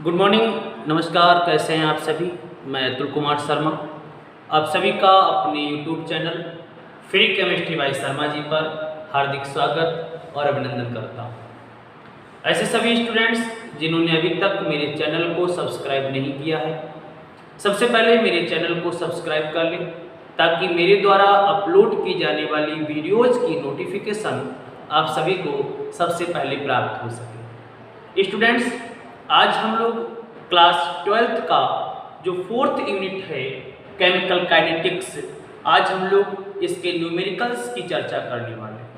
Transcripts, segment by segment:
Good morning, नमस्कार। कैसे हैं आप सभी। मैं अतुल कुमार शर्मा आप सभी का अपने YouTube channel free chemistry by Sharma ji पर हार्दिक स्वागत और अभिनंदन करता हूं। ऐसे सभी स्टूडेंट्स जिन्होंने अभी तक मेरे चैनल को सब्सक्राइब नहीं किया है, सबसे पहले मेरे चैनल को सब्सक्राइब कर लें ताकि मेरे द्वारा अपलोड की जाने वाली वीडियोज़ की नोटिफिकेशन आप सभी को सबसे पहले प्राप्त हो सके। स्टूडेंट्स, आज हम लोग क्लास 12th का जो 4th यूनिट है केमिकल काइनेटिक्स, आज हम लोग इसके न्यूमेरिकल्स की चर्चा करने वाले हैं।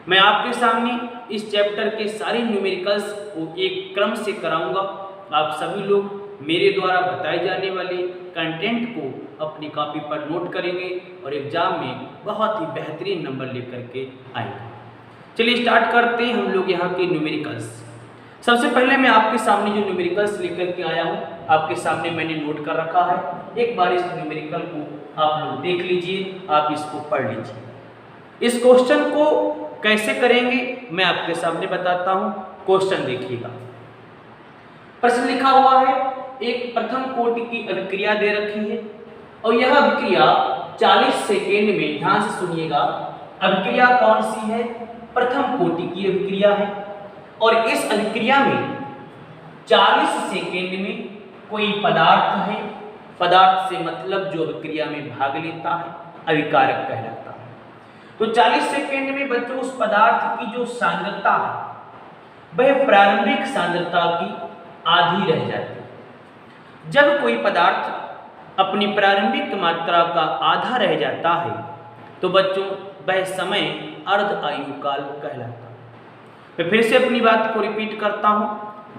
मैं आपके सामने इस चैप्टर के सारे न्यूमेरिकल्स को एक क्रम से कराऊंगा। आप सभी लोग मेरे द्वारा बताए जाने वाले कंटेंट को अपनी कॉपी पर नोट करेंगे और एग्जाम में बहुत ही बेहतरीन नंबर लेकर के आएंगे। चलिए स्टार्ट करते हैं हम लोग यहाँ के न्यूमेरिकल्स। सबसे पहले मैं आपके सामने जो न्यूमेरिकल्स लेकर के आया हूँ, आपके सामने मैंने नोट कर रखा है। एक बार इस न्यूमेरिकल को आप लोग देख लीजिए, आप इसको पढ़ लीजिए। इस क्वेश्चन को कैसे करेंगे मैं आपके सामने बताता हूँ। क्वेश्चन देखिएगा। प्रश्न लिखा हुआ है, एक प्रथम कोटि की अभिक्रिया दे रखी है और यह अभिक्रिया 40 सेकेंड में, ध्यान से सुनिएगा, अभिक्रिया कौन सी है? प्रथम कोटि की अभिक्रिया है और इस अभिक्रिया में 40 सेकेंड में कोई पदार्थ है, पदार्थ से मतलब जो अभिक्रिया में भाग लेता है अभिकारक कहलाता है। तो 40 सेकेंड में बच्चों उस पदार्थ की जो सांद्रता है वह प्रारंभिक सांद्रता की आधी रह जाती है। जब कोई पदार्थ अपनी प्रारंभिक मात्रा का आधा रह जाता है तो बच्चों वह समय अर्ध आयु काल कहलाता है। मैं फिर से अपनी बात को रिपीट करता हूँ।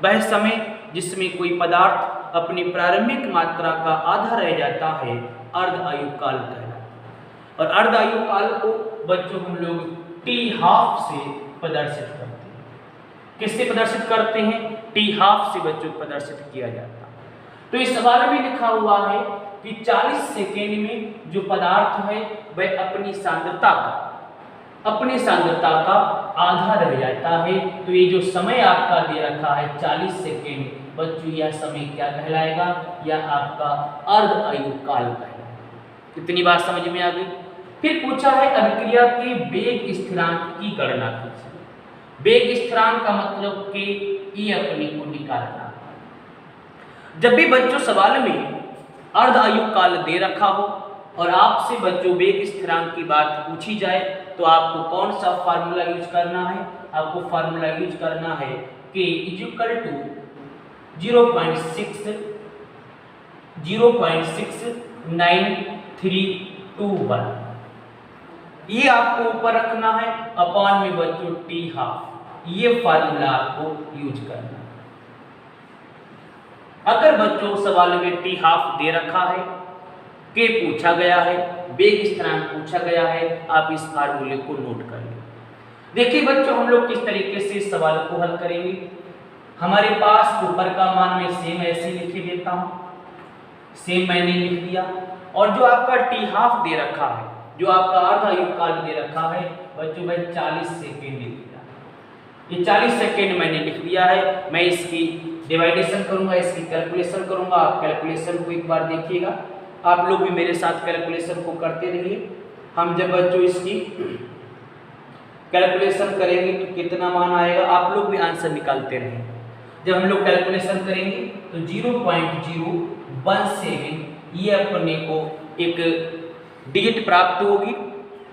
वह समय जिसमें कोई पदार्थ अपनी प्रारंभिक मात्रा का आधा रह जाता है अर्ध आयु काल कहलाता है। और अर्ध आयु काल को बच्चों हम लोग T½ से प्रदर्शित करते हैं। किससे प्रदर्शित करते हैं? T½ से बच्चों प्रदर्शित किया जाता है। तो इस सवाल में लिखा हुआ है कि 40 सेकेंड में जो पदार्थ है वह अपनी सांद्रता का आधा रह जाता है। तो ये जो समय आपका दे रखा है 40 सेकेंड, बच्चों यह समय क्या कहलाएगा? यह आपका अर्ध आयु काल कहलाएगा। इतनी बात समझ में आ गई। फिर पूछा है अभिक्रिया के वेग स्थिरांक की गणना कीजिए। वेग स्थिरांक का मतलब कि ये अपने को निकालना। जब भी बच्चों सवाल में अर्ध आयु काल दे रखा हो और आपसे बच्चों वेग स्थिरांक की बात पूछी जाए तो आपको कौन सा फार्मूला यूज करना है? आपको फार्मूला यूज करना है K = 0.69321। ये आपको ऊपर रखना है अपॉन में बच्चों T½ ये फार्मूला आपको यूज करना है। अगर बच्चों सवाल में T½ दे रखा है, K पूछा गया है, वेग स्थिरांक पूछा गया है, आप इस फार्मूले को नोट कर लें। देखिए बच्चों, हम लोग किस तरीके से इस सवाल को हल करेंगे। हमारे पास ऊपर का मान मैं सेम ऐसे लिख देता हूं, सेम मैंने लिख दिया। और जो आपका T½ दे रखा है, जो आपका अर्ध आयु काल दे रखा है बच्चों, वह 40 सेकेंड लिख दिया। ये 40 सेकेंड मैंने लिख दिया है। मैं इसकी डिवाइडेशन करूंगा, इसकी कैलकुलेशन करूंगा। आप कैलकुलेशन को एक बार देखिएगा। आप लोग भी मेरे साथ कैलकुलेशन को करते रहिए। हम जब बच्चों इसकी कैलकुलेशन करेंगे तो कितना मान आएगा, आप लोग भी आंसर निकालते रहेंगे। जब हम लोग कैलकुलेशन करेंगे तो 0.017 ये अपने को एक डिजिट प्राप्त होगी।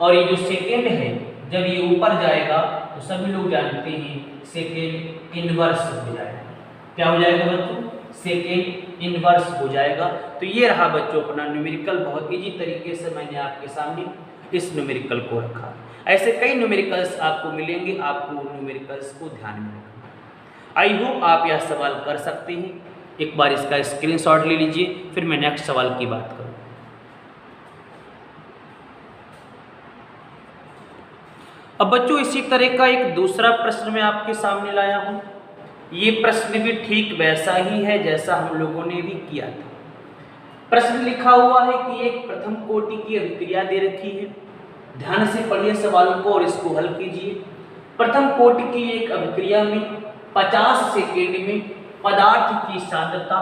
और ये जो सेकेंड है जब ये ऊपर जाएगा तो सभी लोग जानते हैं सेकेंड इनवर्स हो जाएगा। क्या हो जाएगा बच्चों? सेकेंड इनवर्स हो जाएगा। तो ये रहा बच्चों अपना न्यूमेरिकल। बहुत इजी तरीके से मैंने आपके सामने इस न्यूमेरिकल को रखा। ऐसे कई न्यूमेरिकल्स आपको मिलेंगे, आपको न्यूमेरिकल्स को ध्यान में रखना। आई होप आप यह सवाल कर सकते हैं। एक बार इसका स्क्रीनशॉट ले लीजिए, फिर मैं नेक्स्ट सवाल की बात करूँ। अब बच्चों इसी तरह का एक दूसरा प्रश्न मैं आपके सामने लाया हूँ। ये प्रश्न भी ठीक वैसा ही है जैसा हम लोगों ने भी किया था। प्रश्न लिखा हुआ है कि एक प्रथम कोटि की अभिक्रिया दे रखी है। ध्यान से पढ़िए सवाल को और इसको हल कीजिए। प्रथम कोटि की एक अभिक्रिया में 50 सेकेंड में पदार्थ की सांद्रता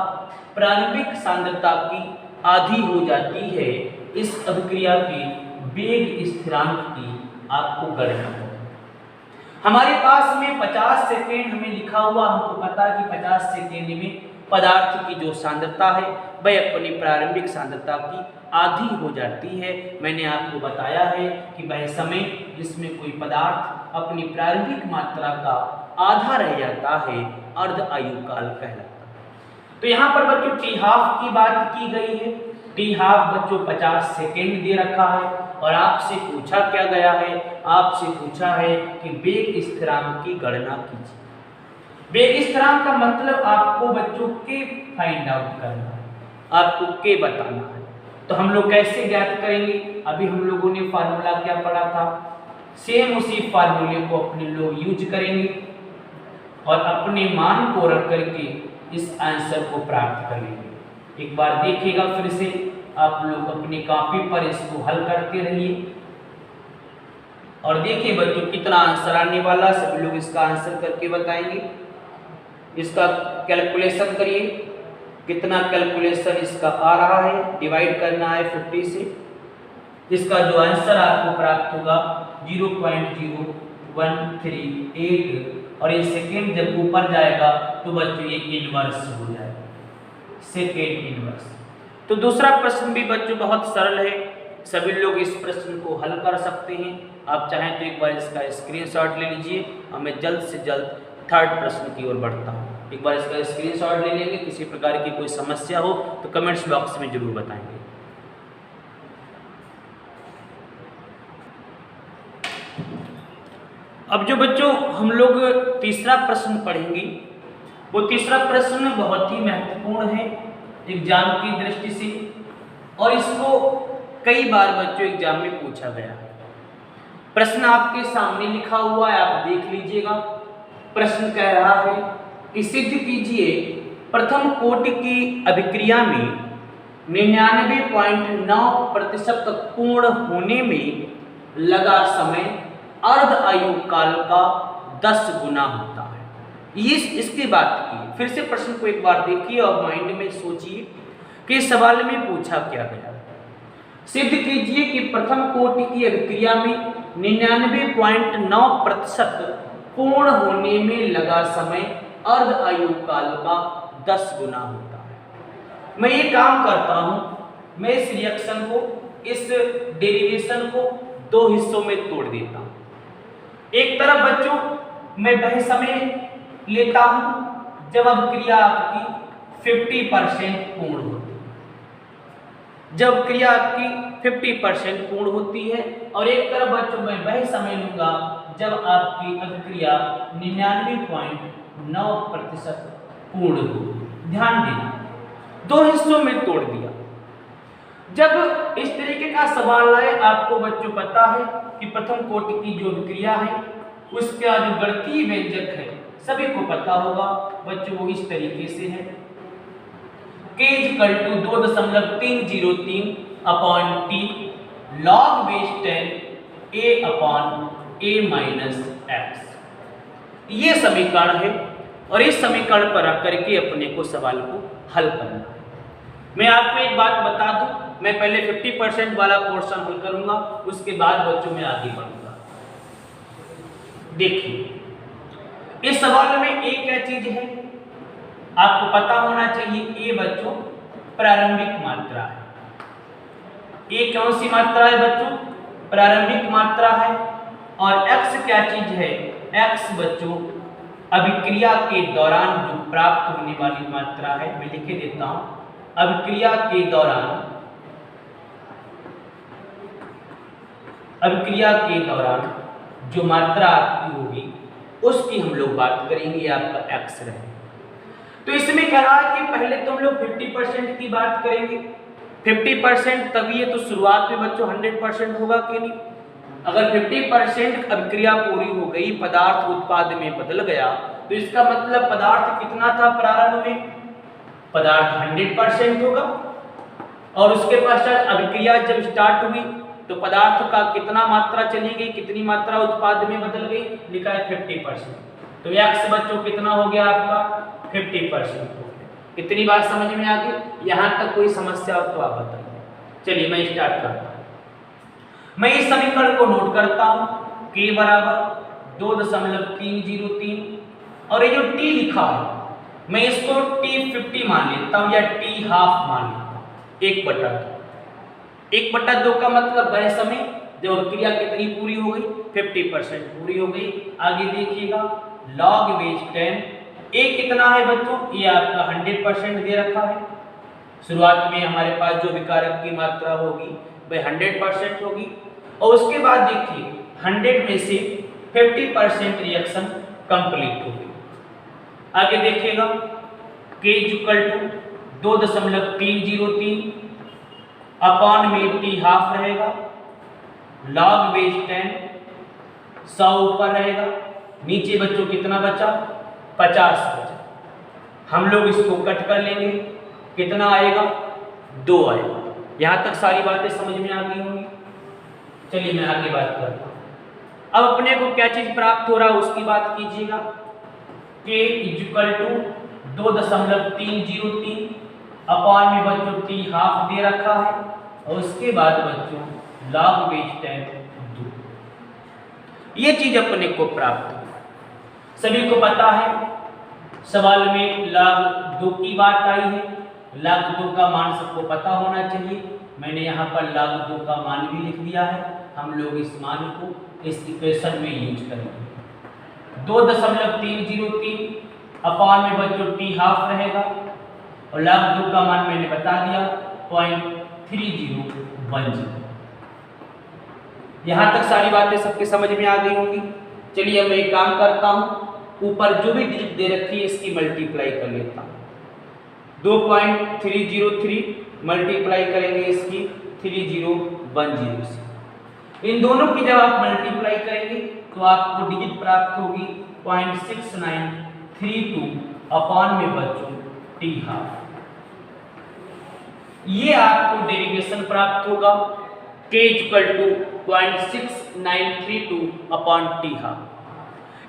प्रारंभिक सांद्रता की आधी हो जाती है, इस अभिक्रिया के वेग स्थिरांक की आपको गणना हो। हमारे पास में 50 सेकेंड हमें लिखा हुआ, हमको पता है कि 50 सेकेंड में पदार्थ की जो सांद्रता है वह अपनी प्रारंभिक सांद्रता की आधी हो जाती है। मैंने आपको बताया है कि वह समय जिसमें कोई पदार्थ अपनी प्रारंभिक मात्रा का आधा रह जाता है अर्ध आयु काल कहलाता है। तो यहाँ पर बच्चों टी हाफ की बात की गई है। टी हाफ बच्चों 50 सेकेंड दे रखा है और आपसे पूछा क्या गया है, आपसे पूछा है कि वेग स्थिरांक की गणना कीजिए। वेग स्थिरांक का मतलब आपको बच्चों के फाइंड आउट करना है, आपको के बताना है। तो हम लोग कैसे ज्ञात करेंगे? अभी हम लोगों ने फार्मूला क्या पढ़ा था, सेम उसी फार्मूले को अपने लोग यूज करेंगे और अपने मान को रख करके इस आंसर को प्राप्त करेंगे। एक बार देखिएगा फिर से, आप लोग अपनी कॉपी पर इसको हल करते रहिए और देखिए बच्चों कितना आंसर आने वाला। सभी लोग इसका आंसर करके बताएंगे। इसका कैलकुलेशन करिए, कितना कैलकुलेशन इसका आ रहा है, डिवाइड करना है 50 से। इसका जो आंसर आपको प्राप्त होगा 0.0138 और ये सेकेंड जब ऊपर जाएगा तो बच्चों ये इनवर्स हो जाएगा, सेकेंड इनवर्स। तो दूसरा प्रश्न भी बच्चों बहुत सरल है, सभी लोग इस प्रश्न को हल कर सकते हैं। आप चाहें तो एक बार इसका स्क्रीनशॉट ले लीजिए और मैं जल्द से जल्द थर्ड प्रश्न की ओर बढ़ता हूँ। एक बार इसका स्क्रीनशॉट ले लेंगे। किसी प्रकार की कोई समस्या हो तो कमेंट्स बॉक्स में जरूर बताएंगे। अब जो बच्चों हम लोग तीसरा प्रश्न पढ़ेंगे, वो तीसरा प्रश्न बहुत ही महत्वपूर्ण है एग्जाम की दृष्टि से और इसको कई बार बच्चों एग्जाम में पूछा गया है। प्रश्न आपके सामने लिखा हुआ है, आप देख लीजिएगा। प्रश्न कह रहा है कि सिद्ध कीजिए प्रथम कोटि की अभिक्रिया में 99.9% पूर्ण होने में लगा समय अर्ध आयु काल का 10 गुना होता है। ये इसकी बात की। फिर से प्रश्न को एक बार देखिए और माइंड में सोचिए कि सवाल में पूछा क्या गया। सिद्ध कीजिए कि प्रथम कोटि की अभिक्रिया में 99.9% पूर्ण होने में लगा समय अर्ध आयु काल का 10 गुना होता है। मैं ये काम करता हूं, मैं इस रिएक्शन को, इस डेरिवेशन को दो हिस्सों में तोड़ देता हूं। एक तरफ बच्चों मैं वह समय लेता हूं जब अभिक्रिया आपकी 50% पूर्ण होती है, जब क्रिया आपकी 50% पूर्ण होती है, और एक तरफ बच्चों मैं वह समय लूंगा जब आपकी अभिक्रिया 99.9% पूर्ण हो। ध्यान देना, दो हिस्सों में तोड़ दिया। जब इस तरीके का सवाल आए, आपको बच्चों पता है कि प्रथम कोटि की जो अभिक्रिया है उसका जो गणितीय व्यंजक है सभी को पता होगा बच्चों, वो इस तरीके से है K = 2.303 upon T log base 10 A/A-x। ये समीकरण है और इस समीकरण पर आकर के अपने को सवाल को हल करना है। मैं आपको एक बात बता दूं, मैं पहले 50% वाला पोर्शन हल करूंगा, उसके बाद बच्चों में आगे बढ़ूंगा। देखिए इस सवाल में ए क्या चीज है आपको पता होना चाहिए। ए बच्चों प्रारंभिक मात्रा है। ए कौन सी मात्रा है बच्चों? प्रारंभिक मात्रा है। और एक्स क्या चीज है? एक्स बच्चों अभिक्रिया के दौरान जो प्राप्त होने वाली मात्रा है। मैं लिख देता हूं, अभिक्रिया के दौरान जो मात्रा आपकी होगी उसकी हम लोग बात करेंगे, आपका एक्स रहे। तो इसमें कह रहा है कि पहले तो हम लोग 50% की बात करेंगे। 50% तभी है तो शुरुआत में बच्चों 100% होगा कि नहीं। अगर 50% अभिक्रिया पूरी हो गई, पदार्थ उत्पाद में बदल गया, तो इसका मतलब पदार्थ कितना था प्रारंभ में? पदार्थ 100% होगा। और उसके पश्चात अभिक्रिया जब स्टार्ट हुई तो पदार्थ का कितना मात्रा चली गई, कितनी मात्रा उत्पाद में बदल गई? लिखा है 50%। तो एक्स बच्चों कितना हो गया आपका? 50% हो गया। इतनी बात समझ में आ गई? यहाँ तक कोई समस्या हो तो आप बताइए। चलिए मैं स्टार्ट करता हूँ। मैं इस समीकरण को नोट करता हूँ, k बराबर 2.303 और ये जो t लिखा है मैं इसको t50 मान लेता हूँ या t हाफ मान लेता हूँ। 1/2 का मतलब वह समय जब क्रिया कितनी पूरी हो गई? 50% पूरी हो गई। आगे देखिएगा log बेस 10, a कितना है बच्चों? ये आपका 100% दे रखा है। शुरुआत में हमारे पास जो विकारक की मात्रा होगी वह 100% होगी और उसके बाद देखिए 100 में से 50% रिएक्शन कंप्लीट हो गई। आगे देखिएगा k = 2.303 अपॉन में t हाफ रहेगा, log बेस 10 100 ऊपर रहेगा, नीचे बच्चों कितना बचा? 50 बचा। हम लोग इसको कट कर लेंगे, कितना आएगा? 2 आएगा। यहाँ तक सारी बातें समझ में आ गई होंगी। चलिए मैं आगे बात करता हूँ। अब अपने को क्या चीज प्राप्त हो रहा है उसकी बात कीजिएगा। k = 2.303 अपॉन में बच्चों t हाफ दे रखा है और उसके बाद बच्चों log बेस 10 2। ये चीज अपने को प्राप्त हुई। सभी को पता है सवाल में log 2 की बात आई है। log 2 का मान सबको पता होना चाहिए। मैंने यहाँ पर log 2 का मान भी लिख दिया है। हम लोग इस मान को इस इक्वेशन में यूज करेंगे। 2.303 अपॉन में बच्चों t हाफ रहेगा और log 2 का मान मैंने बता दिया 0.3010। यहाँ तक सारी बातें सबके समझ में आ गई होंगी। चलिए मैं एक काम करता हूँ, ऊपर जो भी डिजिट दे रखी है इसकी मल्टीप्लाई कर लेता हूँ। 2.303 मल्टीप्लाई करेंगे इसकी 3010 से। इन दोनों की जब आप मल्टीप्लाई करेंगे तो आपको डिजिट प्राप्त होगी 0.6932 अपॉन में बच्चों t हाफ। ये आपको डेरिवेशन प्राप्त होगा k = 0.6932 अपॉन t हाफ।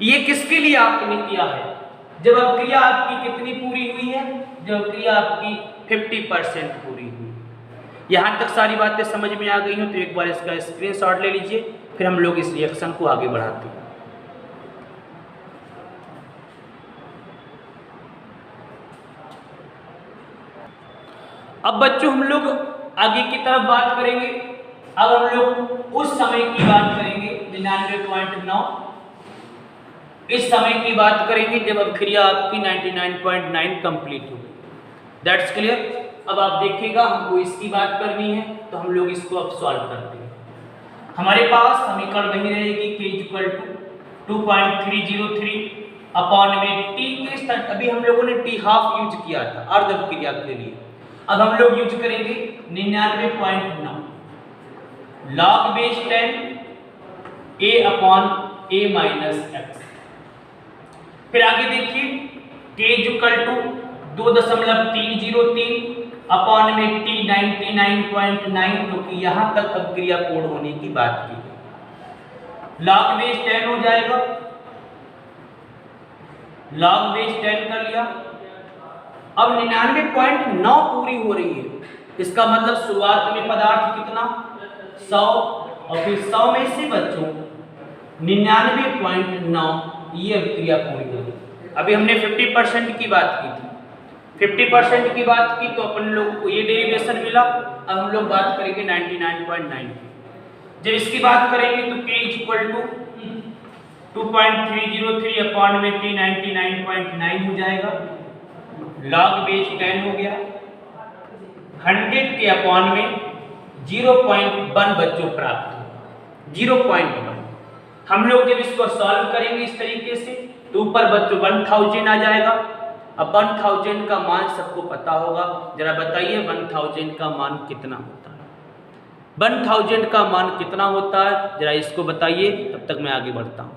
ये किसके लिए आपने किया है? जब अब क्रिया आपकी कितनी पूरी हुई है? जब क्रिया आपकी 50% पूरी हुई। यहाँ तक सारी बातें समझ में आ गई हो तो एक बार इसका स्क्रीनशॉट ले लीजिए, फिर हम लोग इस रिएक्शन को आगे बढ़ाते हैं। अब बच्चों हम लोग आगे की तरफ बात करेंगे। अब हम लोग उस समय की बात करेंगे 99.9। इस समय की बात करेंगे जब अब क्रिया आपकी 99.9 कंप्लीट हो गई। That's clear. अब आप देखिएगा हमको इसकी बात करनी है तो हम लोग इसको अब सॉल्व करते हैं। हमारे पास समीकरण वही रहेगी k = 2.303 अपॉन में t के स्थान अभी हम लोगों ने t हाफ यूज किया था अर्ध क्रिया के लिए। अब हम लोग यूज करेंगे 99.9 log base 10 a upon a minus x। फिर आगे देखिए k = 2.303 अपॉन में t 99.9 क्योंकि यहां तक अब क्रिया पूर्ण होने की बात की है। log बेस 10 हो जाएगा, log बेस 10 कर लिया। अब 99.9 पूरी हो रही है, इसका मतलब शुरुआत में पदार्थ कितना 100 और फिर 100 में से बच्चों 99.9 ये क्रिया पूरी हो गई। अभी हमने 50% की बात की थी, 50% की बात की तो अपन लोगों को ये डेरिवेशन मिला। अब हम लोग बात करेंगे 99.9 की। जब इसकी बात करेंगे तो k = 2.303 अपॉन में t 99.9 हो जाएगा। log बेस 10 हो गया, 100 के अपॉन में 0.1 बच्चों प्राप्त हो 0.1। हम लोग जब इसको सॉल्व करेंगे इस तरीके से तो ऊपर बच्चों 1000 आ जाएगा। अब 1000 का मान सबको पता होगा, जरा बताइए 1000 का मान कितना होता है? 1000 का मान कितना होता है जरा इसको बताइए, तब तक मैं आगे बढ़ता हूँ।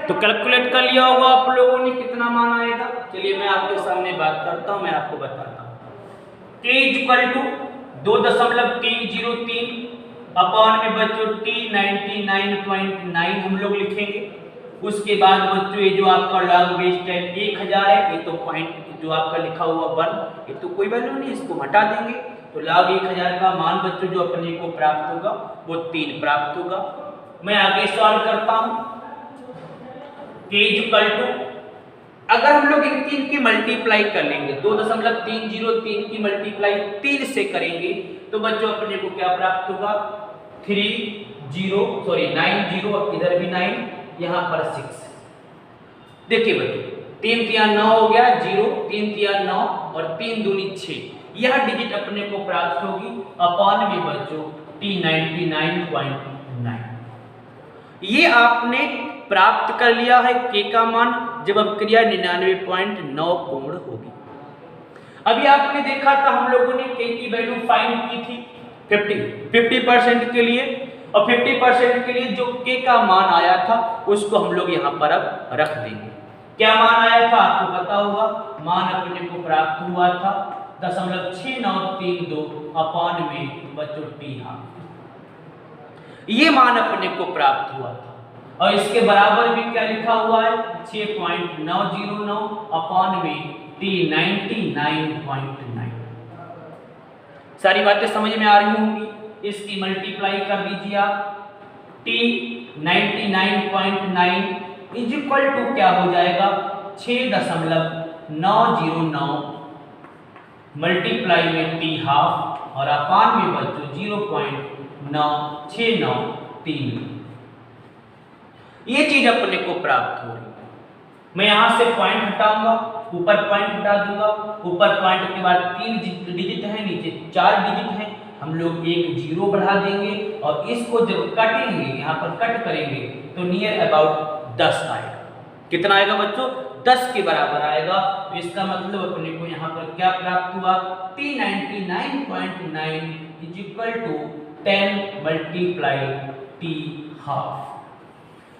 तो कैलकुलेट कर लिया होगा आप लोगों ने कितना मान आएगा। चलिए मैं आपके सामने बात करता हूँ, मैं आपको बताता हूँ। k = 2.303 अपॉन में बच्चों t 99.9 हम लोग लिखेंगे उसके बाद बच्चों ये जो आपका लॉग बेस 10 1000 है, ये तो पॉइंट जो आपका लिखा हुआ 1, ये तो कोई वैल्यू नहीं, इसको हटा देंगे। तो लॉग 1000 का मान बच्चों जो अपने को प्राप्त होगा वो 3 प्राप्त होगा। मैं आगे सॉल्व करता हूं। k इक्वल टू, अगर हम लोग इन तीन की मल्टीप्लाई कर लेंगे, 2.303 की मल्टीप्लाई 3 से करेंगे तो बच्चों अपने को क्या प्राप्त होगा, 90, और इधर भी 9, यहाँ पर 6। देखिए बच्चों 3 3 9 हो गया 0, 3 3 9 और 3 दूनी 6, यह डिजिट अपने को प्राप्त होगी अपॉन में बच्चों T99.9। ये आपने प्राप्त कर लिया है k का मान जब अभिक्रिया 99.9 पूर्ण होगी। अभी आपने देखा था हम लोगों ने k की वैल्यू फाइंड की थी 50% के लिए, और 50% के लिए जो k का मान आया था उसको हम लोग यहाँ पर अब रख देंगे। क्या मान आया था आपको पता होगा, मान अपने को प्राप्त हुआ था 0.6932 अपॉन में बच्चों T12, ये मान अपने को प्राप्त हुआ था। और इसके बराबर भी क्या लिखा हुआ है 6.909 अपॉन में T99.9। सारी बातें समझ में आ रही होंगी। इसकी मल्टीप्लाई कर दीजिए आप, T99.9 इज इक्वल टू क्या हो जाएगा 6.909 मल्टीप्लाई में T12 और अपान में बच्चों 0.9693। ये चीज अपने को प्राप्त हो रही है। मैं यहां से पॉइंट हटाऊंगा, ऊपर पॉइंट हटा दूंगा, ऊपर पॉइंट के बाद 3 डिजिट है, नीचे 4 डिजिट है, हम लोग एक 0 बढ़ा देंगे और इसको जब काटेंगे यहाँ पर कट करेंगे तो नियर अबाउट 10 आएगा। कितना आएगा बच्चों 10 के बराबर आएगा। तो इसका मतलब अपने को यहाँ पर क्या प्राप्त हुआ T99.9 is equal to 10 multiply T12।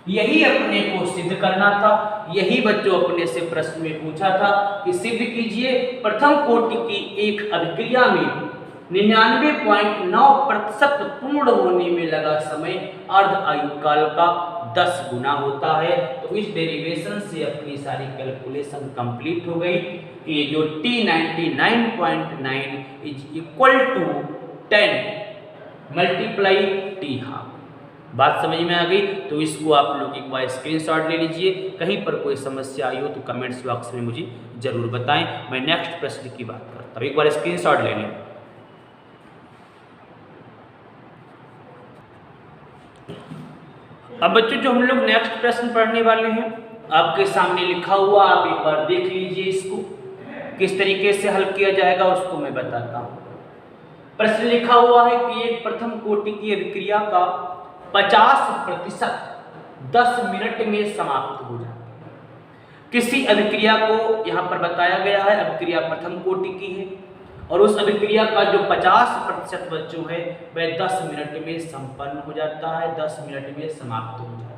यही अपने को सिद्ध करना था। यही बच्चों अपने से प्रश्न में पूछा था कि सिद्ध कीजिए प्रथम कोटि की एक अभिक्रिया में 99.9% पूर्ण होने में लगा समय अर्ध आयु काल का 10 गुना होता है। तो इस डेरिवेशन से अपनी सारी कैलकुलेशन कंप्लीट हो गई। ये जो T99.9 is equal to 10 multiply T12। बात समझ में आ गई। तो इसको आप लोग एक बार स्क्रीनशॉट ले लीजिए। कहीं पर कोई समस्या आई हो तो कमेंट्स बॉक्स में मुझे जरूर बताएं। मैं नेक्स्ट प्रश्न की बात करता हूँ, एक बार स्क्रीनशॉट ले लें। अब बच्चों जो हम लोग नेक्स्ट प्रश्न पढ़ने वाले हैं आपके सामने लिखा हुआ, आप एक बार देख लीजिए इसको किस तरीके से हल किया जाएगा उसको मैं बताता हूँ। प्रश्न लिखा हुआ है कि एक प्रथम कोटि की अभिक्रिया का 50% 10 मिनट में समाप्त हो जाता है। किसी अभिक्रिया को यहाँ पर बताया गया है, अभिक्रिया प्रथम कोटि की है और उस अभिक्रिया का जो 50% बच्चों है वह 10 मिनट में संपन्न हो जाता है, 10 मिनट में समाप्त हो जाता है।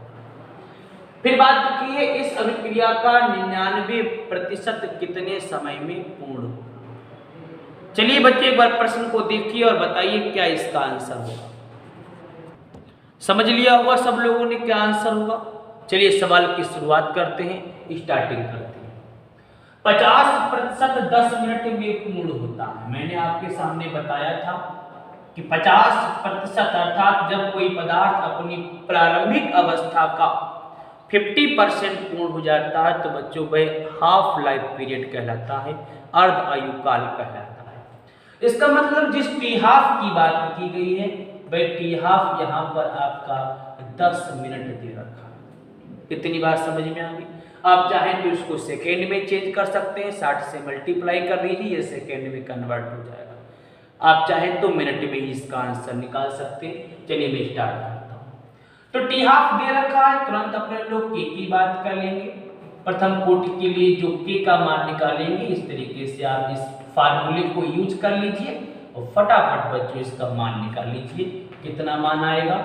फिर बात की है इस अभिक्रिया का 99% कितने समय में पूर्ण होगा। चलिए बच्चे एक बार प्रश्न को देखिए और बताइए क्या इसका आंसर होगा। समझ लिया होगा सब लोगों ने क्या आंसर होगा। चलिए सवाल की शुरुआत करते हैं, स्टार्टिंग करते हैं। 50% 10 मिनट में पूर्ण होता है। मैंने आपके सामने बताया था कि 50% अर्थात जब कोई पदार्थ अपनी प्रारंभिक अवस्था का 50% पूर्ण हो जाता है तो बच्चों वह हाफ लाइफ पीरियड कहलाता है, अर्ध आयु काल कहलाता है। इसका मतलब जिस T12 की बात की गई है वह T12 यहाँ पर आपका 10 मिनट दे रखा है। इतनी बात समझ में आ गई। आप चाहें तो इसको सेकेंड में चेंज कर सकते हैं, 60 से मल्टीप्लाई कर दीजिए, ये सेकेंड में कन्वर्ट हो जाएगा। आप चाहें तो मिनट में ही इसका आंसर निकाल सकते हैं। चलिए मैं स्टार्ट करता हूँ। तो T12 दे रखा है, तुरंत अपने लोग K की बात कर लेंगे। प्रथम कोटि के लिए जो K का मान निकालेंगे इस तरीके से आप इस फार्मूले को यूज कर लीजिए और फटाफट बच्चों इसका मान निकाल लीजिए। कितना मान आएगा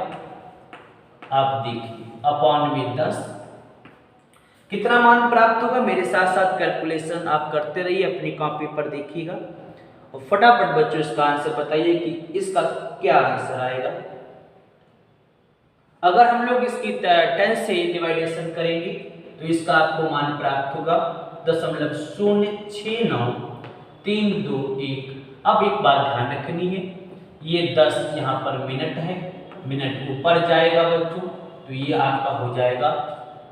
आप देखिए, अपॉन में 10 कितना मान प्राप्त होगा। मेरे साथ साथ कैलकुलेशन आप करते रहिए, अपनी कॉपी पर देखिएगा और फटाफट बच्चों इसका आंसर बताइए कि इसका क्या आंसर आएगा। अगर हम लोग इसकी 10 से डिवाइडेशन करेंगे तो इसका आपको मान प्राप्त होगा 0.06931। अब एक बात ध्यान रखनी है, ये 10 यहाँ पर मिनट है, मिनट ऊपर जाएगा बच्चों तो ये आपका हो जाएगा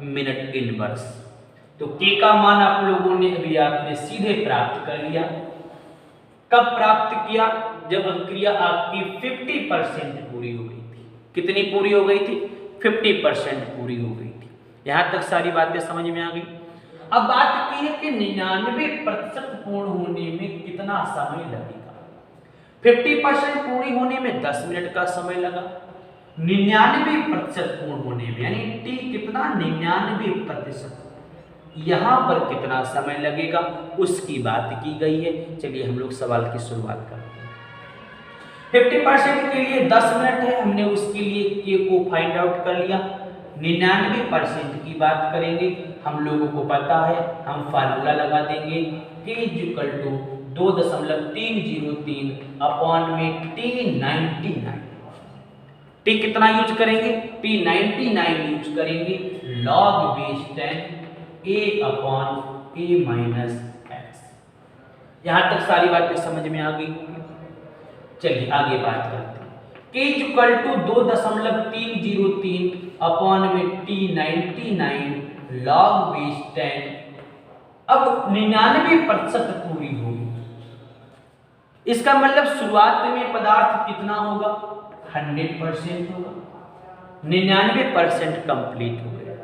मिनट इनवर्स। तो के का मान आप लोगों ने अभी आपने सीधे प्राप्त कर लिया। कब प्राप्त किया? जब क्रिया आपकी 50% पूरी हो गई थी। कितनी पूरी हो गई थी? 50% पूरी हो गई थी। यहां तक सारी बातें समझ में आ गई। अब बात की है कि 99% पूर्ण होने में कितना समय लगेगा। 50% पूरी होने में 10 मिनट का समय लगा। 99% पूर्ण होने में यानी टी कितना 99%, यहां पर कितना समय लगेगा उसकी बात की गई है। चलिए हम लोग सवाल की शुरुआत करते हैं। 50% के लिए 10 मिनट है, हमने उसके लिए के को फाइंड आउट कर लिया। 99% की बात करेंगे, हम लोगों को पता है, हम फार्मूला लगा देंगे k = 2.303 अपॉन में T99। टी कितना यूज करेंगे? T99 यूज करेंगे log base 10 a upon a minus x. यहां तक सारी बातें समझ में आ गई होंगी। चलिए आगे बात करते हैं। k = 2.303 अपॉन में T99 log बेस 10। अब 99% पूरी होगी, इसका मतलब शुरुआत में पदार्थ कितना होगा? 100% होगा। 99% कंप्लीट हो गया,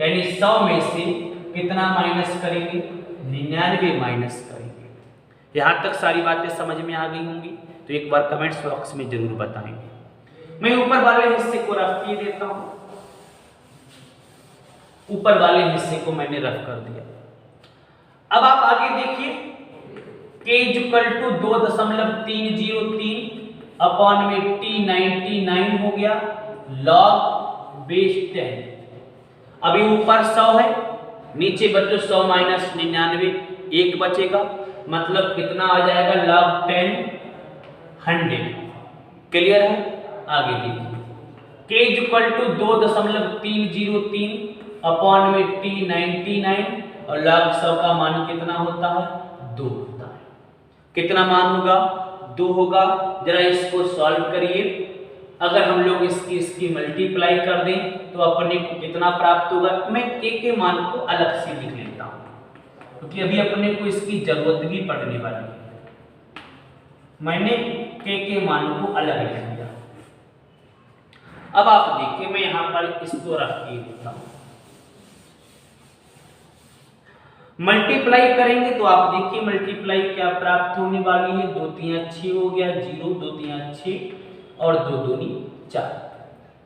यानी 100 में से कितना माइनस करेंगे? 99 माइनस करेंगे। यहां तक सारी बातें समझ में आ गई होंगी तो एक बार कमेंट्स बॉक्स में जरूर बताएंगे। मैं ऊपर वाले हिस्से को रफ किए देता हूं। ऊपर वाले हिस्से को मैंने रफ कर दिया। अब आप आगे देखिए, k = 2.303 अपॉन में T99 हो गया log बेस 10। अभी ऊपर 100 है, नीचे बच्चों 100 माइनस 99 1 बचेगा, मतलब कितना आ जाएगा? log 10 100। क्लियर है? आगे देखिए, k = 2.303 अपॉन में T99 और log 100 का मान कितना होता है? 2 होता है। कितना मान होगा? 2 होगा। जरा इसको सॉल्व करिए। अगर हम लोग इसकी मल्टीप्लाई कर दें तो अपने को कितना प्राप्त होगा? मैं के मान को अलग से लिख लेता हूं क्योंकि अभी अपने को इसकी जरूरत भी पड़ने वाली है। मैंने के मान को अलग लिख दिया। अब आप देखिए, मैं यहां पर इसको रख के देता हूं। मल्टीप्लाई करेंगे तो आप देखिए मल्टीप्लाई क्या प्राप्त होने वाली है। 2 3 6 हो गया, 0 2 3 6 और 2 2 4।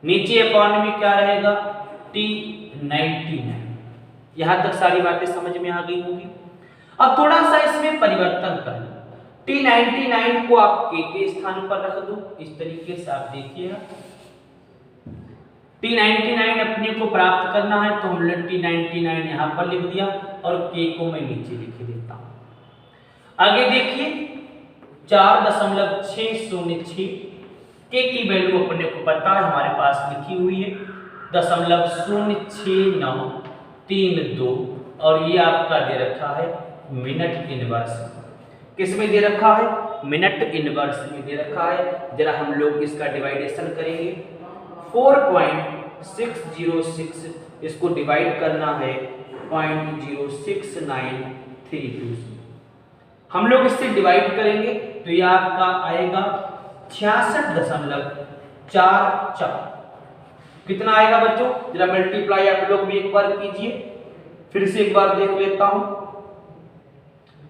नीचे अपॉन में क्या रहेगा? T99। यहां तक सारी बातें समझ में आ गई होंगी। अब थोड़ा सा इसमें परिवर्तन कर लो। T99 को आप के स्थान पर रख दो। इस तरीके से आप देखिएगा, T99 अपने को प्राप्त करना है तो हमने T99 यहां पर लिख दिया और k को मैं नीचे लिख देता हूं। आगे देखिए, 4.606 k की वैल्यू अपने को पता है, हमारे पास लिखी हुई है 0.06932 और ये आपका दे रखा है मिनट इनवर्स। किस में दे रखा है? मिनट इनवर्स में दे रखा है। जरा हम लोग इसका डिवाइडेशन करेंगे। 4.606 इसको डिवाइड करना है 0.06932। हम लोग इससे डिवाइड करेंगे तो यह आपका आएगा 66.44। कितना आएगा बच्चों? जरा मल्टीप्लाई आप लोग भी एक बार कीजिए। फिर से एक बार देख लेता हूं।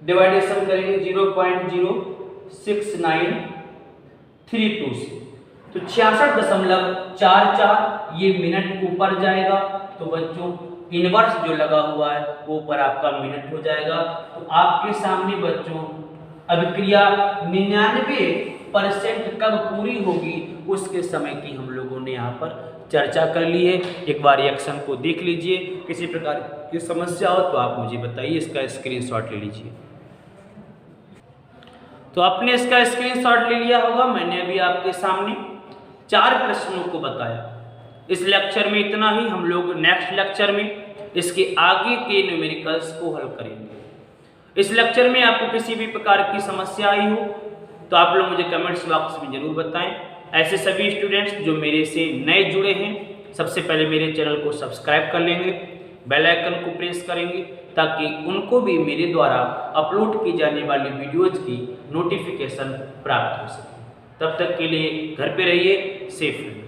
डिवाइडेशन करेंगे 0.06932 से तो 66.44 ये मिनट ऊपर जाएगा तो बच्चों इनवर्स जो लगा हुआ है वो ऊपर आपका मिनट हो जाएगा। तो आपके सामने बच्चों अभिक्रिया 99% कब पूरी होगी उसके समय की हम लोगों ने यहाँ पर चर्चा कर ली है। एक बार रिएक्शन को देख लीजिए। किसी प्रकार की समस्या हो तो आप मुझे बताइए, इसका स्क्रीनशॉट ले लीजिए। तो आपने इसका स्क्रीनशॉट ले लिया होगा। मैंने अभी आपके सामने 4 प्रश्नों को बताया। इस लेक्चर में इतना ही। हम लोग नेक्स्ट लेक्चर में इसके आगे के न्यूमेरिकल्स को हल करेंगे। इस लेक्चर में आपको किसी भी प्रकार की समस्या आई हो तो आप लोग मुझे कमेंट्स बॉक्स में जरूर बताएं। ऐसे सभी स्टूडेंट्स जो मेरे से नए जुड़े हैं, सबसे पहले मेरे चैनल को सब्सक्राइब कर लेंगे, बेल आइकन को प्रेस करेंगे ताकि उनको भी मेरे द्वारा अपलोड की जाने वाली वीडियोज़ की नोटिफिकेशन प्राप्त हो सके। तब तक के लिए घर पे रहिए, सेफ रहिए।